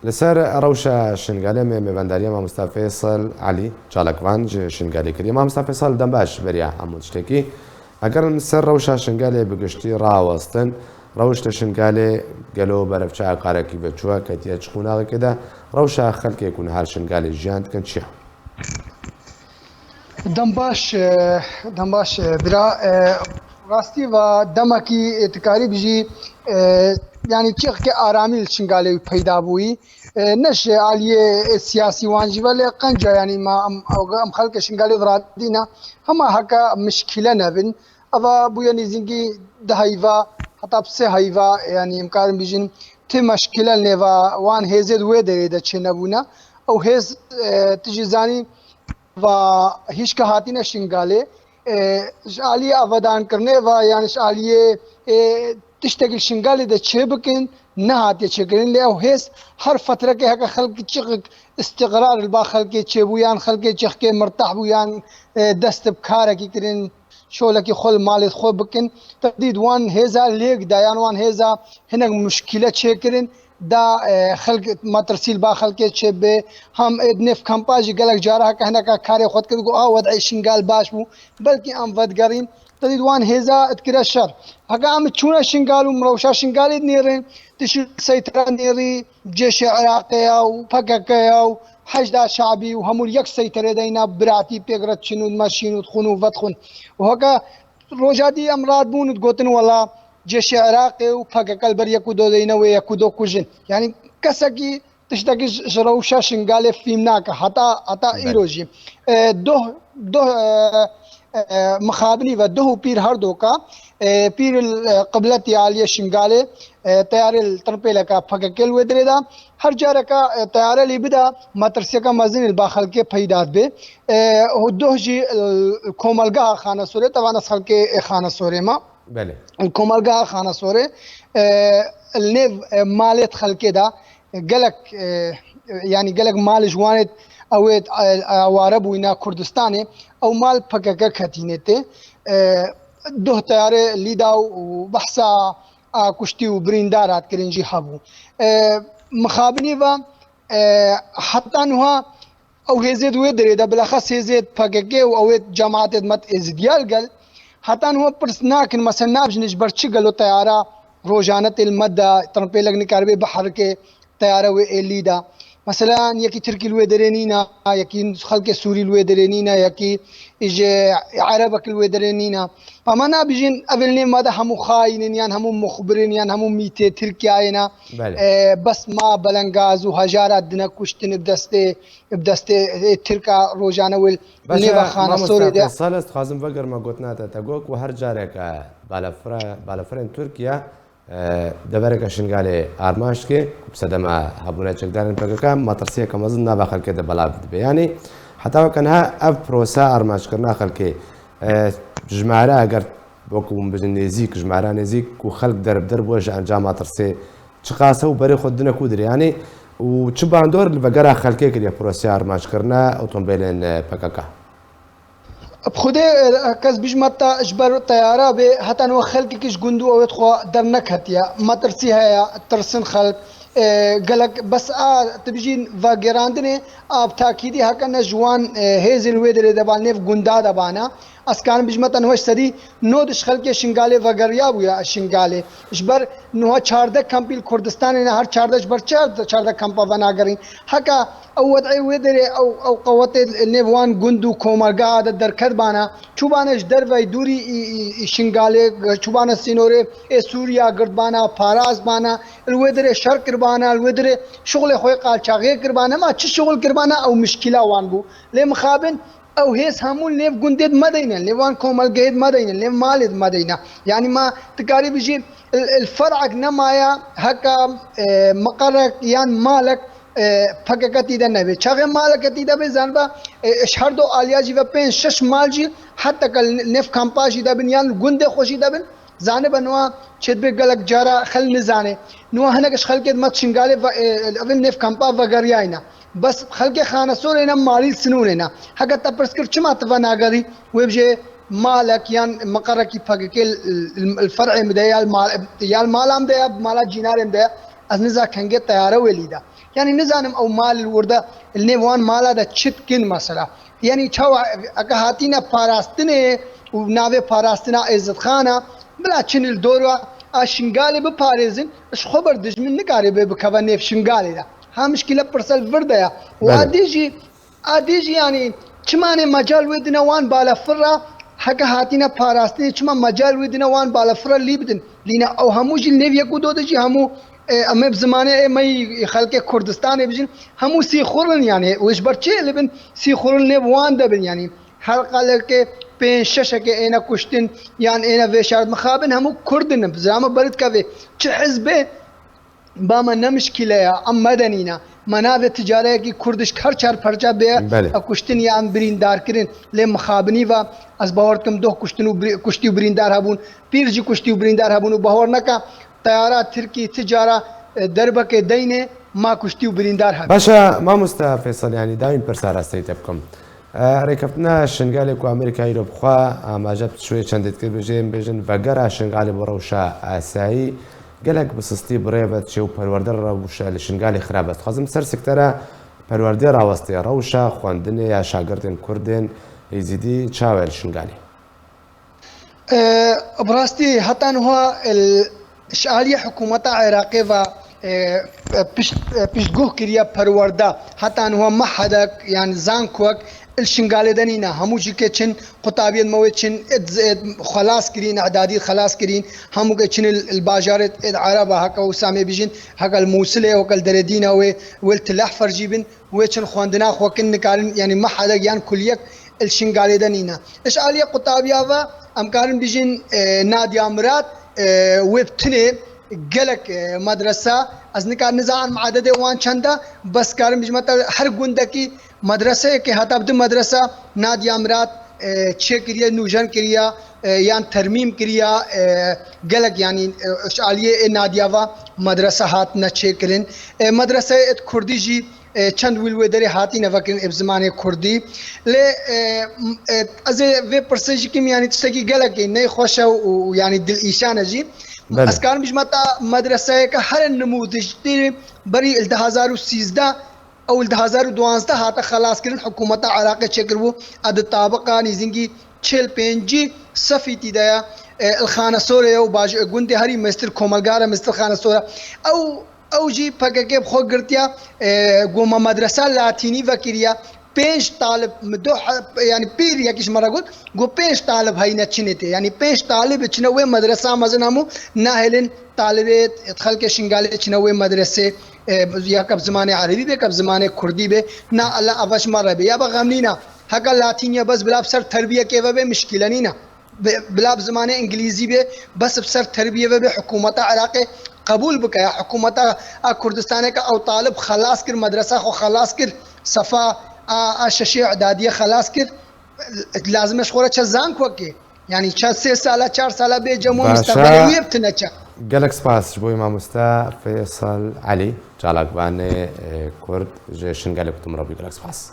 لسر روشة شنگاله میبنداری ما مصطفی فیصل علی چالکوان شنگاله کردی ما مصطفی فیصل دم باش بریا همون شتکی اگر سر روشة شنگاله بگشتی راوستن روشة شنگاله قالوا برفشة قاركي بتشوا كتير شخونا كده روشة خلك يكون هار شنگاله جيانت كان شيء دمباش برا راستی و دمکی تکاری بجی یعنی چیخ که آرامی شنگاله پیدا بوی نش علیه سیاسی وانجی ولی قنجا یعنی ما ام خلق شنگاله درادینا هما حکا مشکله نبین اوا بو یعنی زنگی ده هیوا حتی بسه هیوا یعنی امکان بجین تی مشکله نوا وان هزید وی دریده چه نبونا او هز تجی زانی و هیچ که هاتی نشنگاله علی آبادان کرنے و یعنی علیه تشتغل شنگاله ده چه بکن نه هاتی چه کرن لی او هست هر فتره که هک خلق چق استقرار البا خلق چه بویان خلق چخ که مرتاح بویان دست بکاره کی کرن شغله کی خل مال خو بکن تدید وان هزا لیگ دایان وان هزا هنگ مشکله چه کرن دا خلق ما ترسیل با خلق چه به هم نف کمپاژ گلک جارا کهنا کا کار خود کو وضع شنگال باش بو بلکې ام ودګرین تدید وان هزا اذكر شر هغه ام چونه شنگالو مروشا شنگال نيرن تش سيطره نيري جيش عراقي او فكك او حشد شعبي وهم يك سيطره دينا براتي بيغرت شنو ماشينو خنو فتخن وهكا روجادي امراض بون تقوتن ولا جيش عراقي وفكك البر يكودو دينا ويكودو كوجن يعني كسكي تشتكي روشا شنگال فيمناك حتى ايروجي دو مخابنی و دو پیر هر دو کا پیر قبلت عالیه شنگاله تیار الترپیل کا فککل ودره دا هر جاره کا تیار لی بدا مترسه کا مزین الباخل کے پیداد به دو جی کوملگاه خانه سوره توانه خل کے خانه سوره ما بله کوملگاه خانه سوره النيف مالت خلکه دا گلک يعني قالك مال جوانت اويت عرب وينا كردستاني او مال فكك كتينته دو تيار ليدا وبحثا كشتي وبريندارات كرنجي حبو مخابني و حتى انها او هزيد ودري ده بالاخص هزيد فكك او جماعه مت ازديال قال حتى انه برسناكن مثلا نابج نجبر چي قالو طياره روزانه المدى تربيلك نكاربي بحر کے طياره ويليدا مثلا يكي تركي الويدرينينا يكي خلق سوري الويدرينينا يكي اجي عربك الويدرينينا فما بيجين قبلني ماذا همو خاينين يعني همو مخبرين يعني همو ميتة تركيا بس ما بلنغاز وهجارات دنا كشتن بدستي تركا روجانا ويل نيفا خانه سوري ده صالست خازم فقر ما قلتنا تتقوك وهر جارك بالفرن تركيا دبرك شنقالي آرماش كي بسدما هبونا چكدارن بقى ما ترسيه كمزن نابا خلقه ده بلا يعني حتى وكانها اف بروسا آرماش كرنا خلقه جمعره اگر بوكم بجن نزيك جمعره نزيك وخلق درب وجه انجام ما ترسيه چقاسه وبري خدنا كودر يعني وچبان دور البقره خلقه كده بروسا آرماش كرنا اوتومبيلين بقى بخوده کس بیش متا اجبر طیاره به حتی نو خلق کش گندو اوت خو در نکهتیا ما ترسی هيا ترسن خلق قالك بس تبجين فاجراندني اب تاكيدي هكا جوان هيزل ويدر دبان نيف غندا دبانا اسكان بجمتن هوش سدي نودش خلق شنگاله وغريا بويا شنگاله اجبر نو 14 كامبيل كردستان نه هر 14 اجبر 14 كامبا بنا غرين هكا او وضعي ويدر او قوت نيفوان غندو کومرگا در كدبانا چوبانش در وي دوري شنگاله چوبان سينوري سوريا گردبانا فاراز بانا الويدر شرق بانا الودر شغل خوي قال شاغي قربانه ما تش شغل قربانه او مشكله وان بو لي مخابن او هيس همول نيف گندد مدينه ليوان كومل جيد مدينه لي مالد مدينه يعني ما تقاري بيجي الفرع نمايا هكا مقرك يان مالك فككتي ده نبي شاغي مالكتي ده بزنبا اشهر دو الياجي و 5 6 مالجي حتى كل نف كامباجي ده بن يان گند خوشي ده بن زانه بنوا چد به گلک جارا خل نزانه نو هنگش خلق مت شنگاله و اون نف کمپا و گریاینا بس خلق خانه سورنا مالی سنوننا حق تپرسکر چما تفناغري وبجه مالك يان مقركي فكل الفرع مديال مال يال مالام ده مالا جينار ده از نزا کنگه طياره وليدا يعني نزانم او مال الورده النيوان مالا دا چتكن مثلا يعني چاو اگه هاتینا پاراستنه و ناوه پاراستنا عزت خانه بلا چنل دوروا شنگاله بپاريزن اش خبر دجمن نکاره به بکوانه شنگاله دا ها مشكله برسل ورده يا واديجي يعني چمانه مجال ودنا وان بالا فرا حق هاتینا پاراستنه چما مجال ودنا وان بالا فرا لیبدن لینا او همو جل نویا کو دودجی همو اما بزمانه مي خلق كردستان بجن همو سي خورن يعني وش برچه لبن سي خورن نوان دبن يعني حلقه لك بين ششه كه انا كشتن يعني انا وشارد مخابن همو كردن بزامه برد كوي چه حزبه باما نمشكله ام مدنينا منابع تجاره کی کردش هر چار پرچا به کشتن یا برین دار کرین ل مخابنی و از باور کم دو کشتی برین دار هبون پیر جی کشتی برین دار هبون باور نکا طیاره ترکی تجاره دربك دينه ما كشتي وبريندار هذا باشا ما مستوى فيصل يعني دايم برسال استيتبكم ركبنا شنغالي كو امريكا يروب خوا ما جبت شويه شندت كبجين بيجن فقرا شنغالي بروشا اساي قالك بسستي بريبت شو پروردر روشا لشنغالي خرابت خازم سر سكترا پروردر راوستي روشا خواندن يا شاگردن كردن يزيدي تشاول شنغالي براستي حتى هو الشعالية حكومة عراقية و پشتگوه كريا پرورده حتى هو ما حدا يعني زانكوك الشنغالي دنينا همو جي كه چن قطابيت موت چن خلاص كرين اعدادي خلاص كرين همو كه چن الباجارت العرب هكا وسامي بيجن هكا الموصله وكل دردينا والتلاح فرجيبن وچن خواندنا خوكن كارن يعني ما حدا يعني كليك الشنغالي دنينا اشعاليه قطابيه و امكارن بيجن نادي امرات وبتني قالك مدرسة أزنكار نزاع معدد وان چندا بس كارم بجمعتا هر گوندکی مدرسة که حتی بدون مدرسة نادي امرات چه كريا نوجان كريا يعني ترميم كريا قالك يعني اشعالية نادياوا مدرسة هات نچه کرن مدرسة كردي جي چند ویلویدری هاتی نفکرین ابزمان کردی ل از وی پرسجی کم یعنی تشتکی گلکی نه خوشه و یعنی دل ایشان جی اسکان بجمتا مدرسه که هر نموذج تی بری 2013 او 2012 هاتا خلاص کردن حکومت عراق چکرو اد طابقه نزنگی 45 صفیتی دیا الخانه سوره و باج گوندی هری مستر کوملگار مستر خانه سوره او جی پاکه خو گرتیا گوما مدرسه لاتینی وکریا 5 طالب مدو يعني بير يكش مرة قلت قو 5 طالب هاي نتشنته يعني 5 طالب تشنوي مدرسة مزنامو ناهلن طالبات ادخل كشنغالي تشنوي مدرسة يا كب زمانه عربي به كب زمانه كردي به نا الله أفش مرة به يا بغمنينا هكا لاتينيا بس بلا بسر تربية كيف به مشكلة نينا بلا بزمانه إنجليزي به بس بسر تربية به حكومة عراقي قبول بكيا حكومة كردستان کا او طالب خلاص کر مدرسة خو خلاص کر صفا ششي اعدادية خلاص كر لازم اشخورة چزان كوكي يعني 3 سالة 4 سالة بيجمو مستقبلية بتنچا قالك سباس جبوي ما مستا فيصل علي جالك باني كرد جيشن قالك تمربي قالك سباس